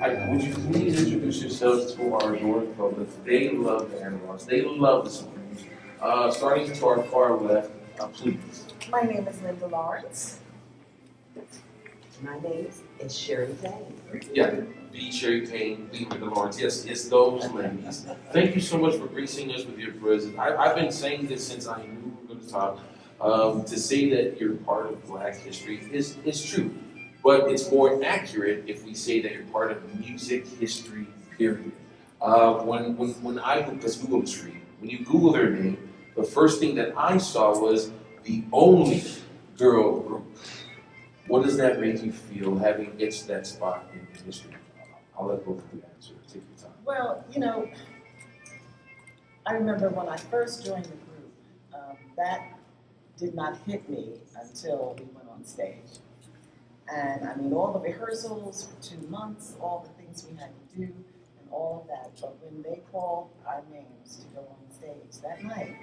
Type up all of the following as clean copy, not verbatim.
Would you please introduce yourselves to our adoring public? They love the Analogs. They love the Supremes. Starting to our far left, please. My name is Lynda Laurence. My name is Scherrie Payne. Yeah, the Scherrie Payne Lynda Laurence. Yes, it's those ladies. Thank you so much for gracing us with your presence. I've been saying this since I knew we were going to talk. To say that you're part of Black history is true, but it's more accurate if we say that you're part of music history, period. When I because Google is free, when you Google their name, the first thing that I saw was the only girl group. What does that make you feel, having itched that spot in history? I'll let both of you answer. Take your time. Well, I remember when I first joined the group, that did not hit me until we went on stage. And I mean, all the rehearsals for 2 months, all the things we had to do, and all of that. But when they called our names to go on stage that night,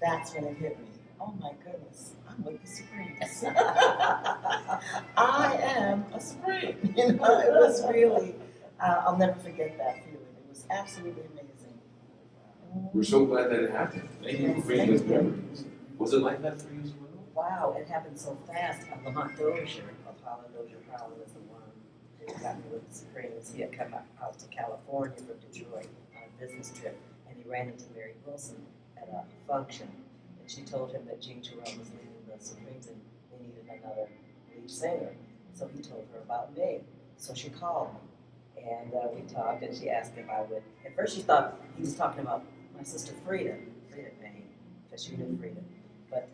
that's when it hit me. Oh my goodness, I'm with the Supremes. I am a Supreme. It was really, I'll never forget that feeling. It was absolutely amazing. We're so glad that it happened. Thank you for bringing us memories. Was it like that for you as well? Wow, it happened so fast. Lamont Dozier, Apollo Dozier probably was the one who got me with the Supremes. He had come out to California from Detroit on a business trip, and he ran into Mary Wilson at a function. And she told him that Jean Terrell was leaving the Supremes and they needed another lead singer. So he told her about me. So she called me, and we talked, and she asked if I would. At first she thought he was talking about my sister Frida Payne, because she knew Frida. But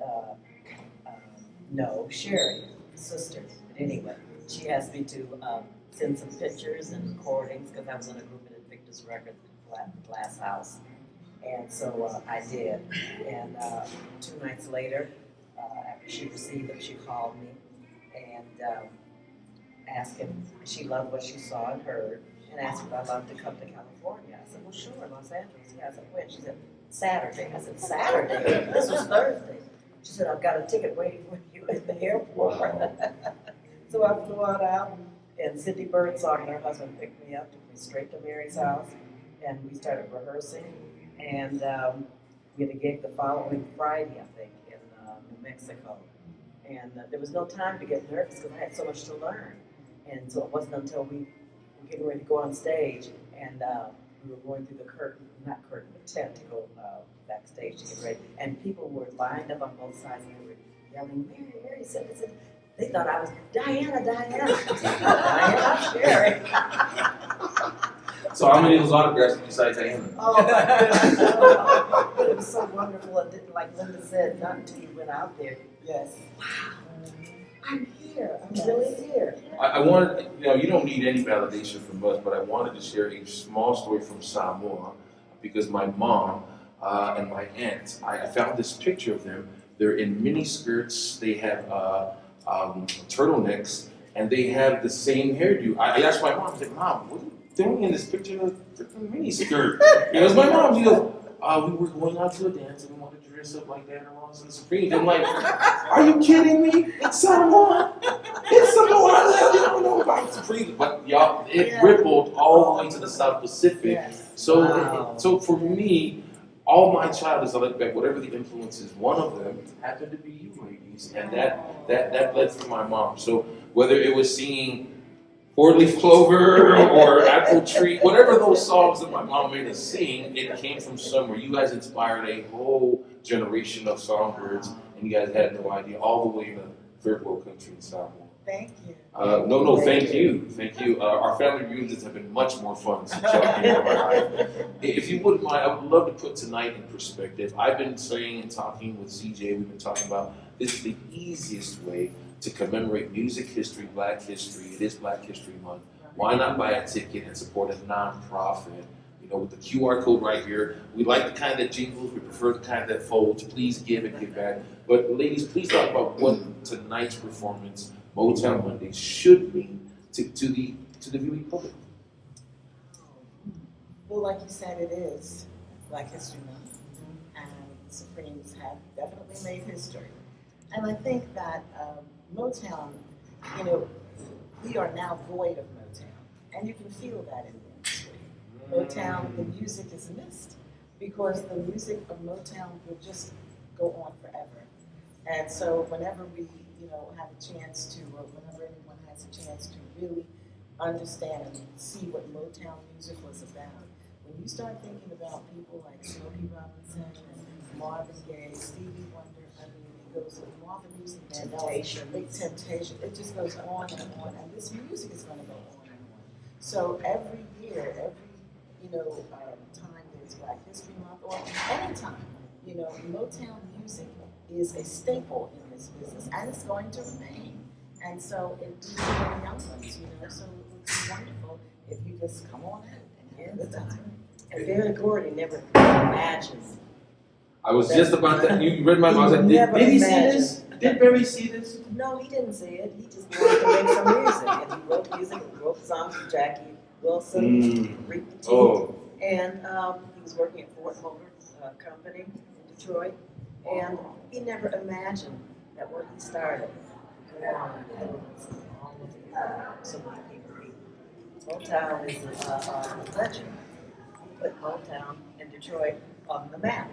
no, Sherry, sister. But anyway, she asked me to send some pictures and recordings because I was in a group at Invictus Records, Glass House. And so I did. And 2 nights later, after she received them, she called me and asked if she loved what she saw and heard, and asked if I'd love to come to California. I said, well, sure, Los Angeles. Yeah, I said, when? She said, Saturday. I said, Saturday? This was Thursday. She said, I've got a ticket waiting for you at the airport. Wow. So I flew on out, and Cindy Birdsong and her husband picked me up, took me straight to Mary's house, and we started rehearsing. And we had a gig the following Friday, I think, in New Mexico. And there was no time to get nervous because I had so much to learn. And so it wasn't until we were getting ready to go on stage, and we were going through the tent to go backstage to get ready. And people were lined up on both sides, and they were yelling, Mary, Mary, said, they thought I was Diana. Diana, Sherry. So how many of those autographs did you cite Diana? Oh my goodness. But it was so wonderful. It didn't, like Lynda said, not until you went out there. Yes. Wow. I'm here. I'm really here. I wanted, you don't need any validation from us, but I wanted to share a small story from Samoa because my mom and my aunt, I found this picture of them. They're in mini skirts. They have turtlenecks, and they have the same hairdo. I asked my mom, I said, Mom, what are you doing in this picture of a mini skirt? It was my mom. She goes, we were going out to a dance and we wanted to dress up like that around some Supremes. I'm like, are you kidding me? It's Samoa. It's Samoa. I don't know about Supremes. But y'all, it rippled all the way to the South Pacific. Yes. So for me, all my childhood, as I look back, whatever the influences, one of them happened to be you ladies. And that led through my mom. So whether it was singing Four-Leaf Clover or Apple Tree, whatever those songs that my mom made us sing, it came from somewhere. You guys inspired a whole generation of songbirds, and you guys had no idea, all the way in a third world country in Samoa. Thank you. Thank you. Thank you. Our family reunions have been much more fun since y'all came into my life. If you wouldn't mind, I would love to put tonight in perspective. I've been saying and talking with CJ, we've been talking about this is the easiest way to commemorate music history, Black history. It is Black History Month. Why not buy a ticket and support a nonprofit? With the QR code right here. We like the kind that jingles. We prefer the kind that folds. Please give and give back. But ladies, please talk about what tonight's performance, Motown Monday, should mean to the viewing public. Well, like you said, it is Black History Month, and the Supremes have definitely made history. And I think that Motown, we are now void of Motown. And you can feel that in the industry. Motown, the music is missed because the music of Motown will just go on forever. And so whenever we, have a chance to, or whenever anyone has a chance to really understand and see what Motown music was about, when you start thinking about people like Smokey Robinson and Marvin Gaye, Stevie Wonder, I mean, it goes on, all the music, Temptation. Big Temptation, it just goes on, and this music is going to go on and on. So every year, time there's Black History Month, or any time, Motown music is a staple in this business, and it's going to remain. And so it's for the young ones, so it would be wonderful if you just come on out and have a good time. And Barry Gordy never imagined. I was just about that. You read my mind. I was like, did he see this? Did Barry see this? No, he didn't see it. He just wanted to make some music. And he wrote music, he wrote songs for Jackie Wilson, Rick Petit. Oh. And he was working at Ford Motor Company in Detroit. And he never imagined that when he started, so many people. Motown is a legend. He put Motown in Detroit on the map.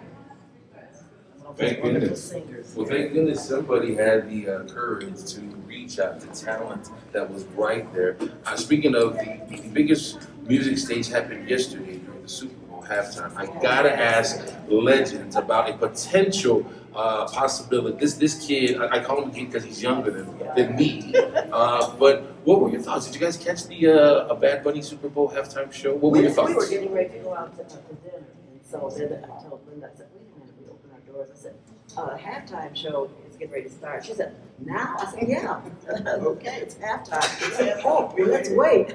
Thank Wonderful goodness. singers. Well, thank goodness somebody had the courage to reach out to talent that was right there. Speaking of the biggest music stage happened yesterday during the Super Bowl halftime. I gotta ask legends about a potential possibility. This kid, I call him a kid because he's younger than me. But what were your thoughts? Did you guys catch the Bad Bunny Super Bowl halftime show? What were your thoughts? We were getting ready to go out to dinner, and so then I told Linda, I said, wait a minute, we opened our doors. I said, halftime show is getting ready to start. She said, now? I said, yeah. Okay, it's halftime. She said, oh, let's wait.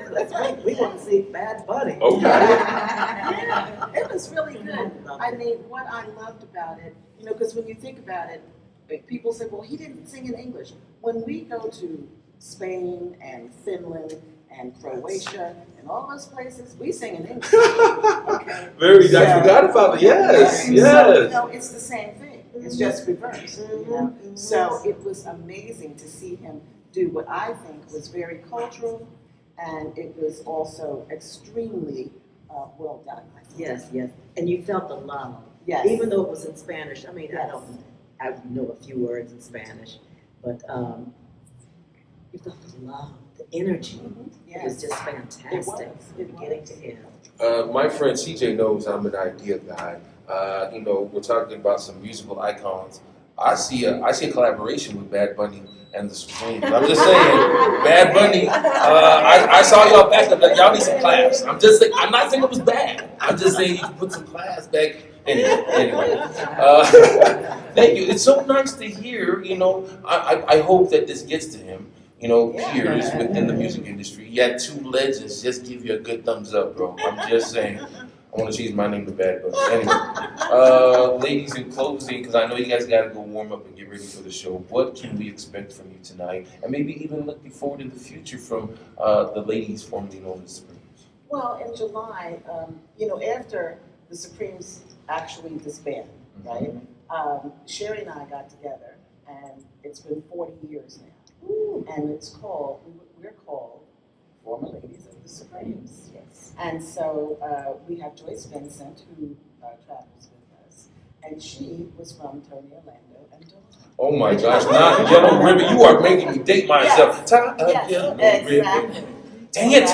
We want to see Bad Bunny. Okay. Yeah, it was really good. I mean, what I loved about it, because when you think about it, people say, well, he didn't sing in English. When we go to Spain and Finland and Croatia and all those places, we sing in English. Okay? I forgot about it. Yes, yes. So, it's the same thing. It's just reversed, So it was amazing to see him do what I think was very cultural, and it was also extremely well done. I think. Yes, yes. And you felt the love. Yes. Even though it was in Spanish. I mean, Yes. I know a few words in Spanish, but you felt the love, the energy. It was just fantastic from beginning to end. My friend CJ knows I'm an idea guy. We're talking about some musical icons. I see a collaboration with Bad Bunny and the Supremes. I'm just saying, Bad Bunny. I saw y'all back up. Y'all need some class. I'm just saying. I'm not saying it was bad. I'm just saying you can put some class back. Anyway. Thank you. It's so nice to hear. I hope that this gets to him. Peers within the music industry. You had two legends just give you a good thumbs up, bro. I'm just saying. I want to change my name to Bad Bunny. Anyway, ladies, in closing, because I know you guys got to go warm up and get ready for the show, what can we expect from you tonight? And maybe even looking forward in the future from the ladies formerly known as Supremes. Well, in July, after the Supremes actually disbanded, right? Scherrie and I got together, and it's been 40 years now. And we're called Former Ladies of the Supremes. Yes. And so we have Joyce Vincent, who travels with us, and she was from Tony Orlando and Budah. Oh my gosh, not Yellow Ribbon. You are making me date myself. Yes, Yellow exactly. Ribbon. Dang it.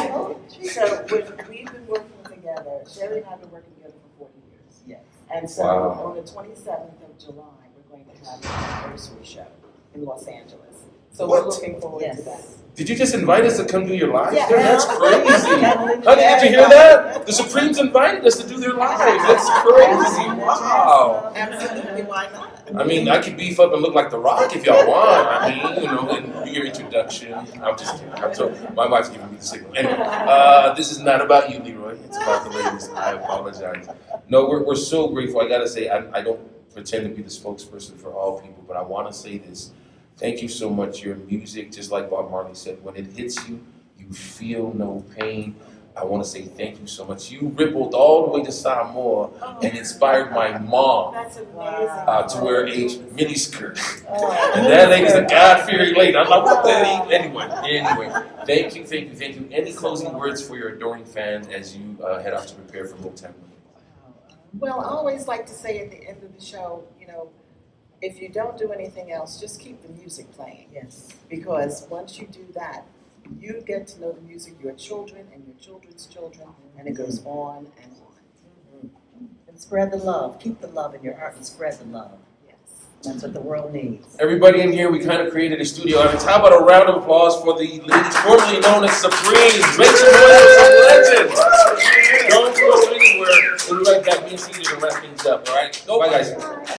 So we've been working together. Scherrie and I have been working together for 40 years. Yes. And so on the 27th of July, we're going to have an anniversary show in Los Angeles. So we're looking forward to that. Did you just invite us to come do your live? Yeah. That's crazy. Honey, did you hear that? The Supremes invited us to do their live. That's crazy. Wow. Absolutely, why not? I mean, I could beef up and look like The Rock if y'all want. I mean, and do your introduction. I'm just kidding. My wife's giving me the signal. Anyway, this is not about you, Leroy. It's about the ladies. I apologize. No, we're so grateful. I got to say, I don't pretend to be the spokesperson for all people, but I want to say this. Thank you so much. Your music, just like Bob Marley said, when it hits you, you feel no pain. I want to say thank you so much. You rippled all the way to Samoa and inspired my mom to wear a miniskirt. And that lady's a God-fearing lady. I'm like, what the hell? Anyway, Thank you, thank you, thank you. Any closing words for your adoring fans as you head off to prepare for Motown? Well, I always like to say at the end of the show, you know, if you don't do anything else, just keep the music playing. Yes. Because once you do that, you get to know the music, your children and your children's children, and it goes on and on. And spread the love. Keep the love in your heart and spread the love. Yes. That's what the world needs. Everybody in here, we kind of created a studio audience. How about a round of applause for the ladies formerly known as Supremes? Make some noise for some legends. Don't go anywhere. We'll be right back. Me and CJ to wrap things up, all right? Bye, guys.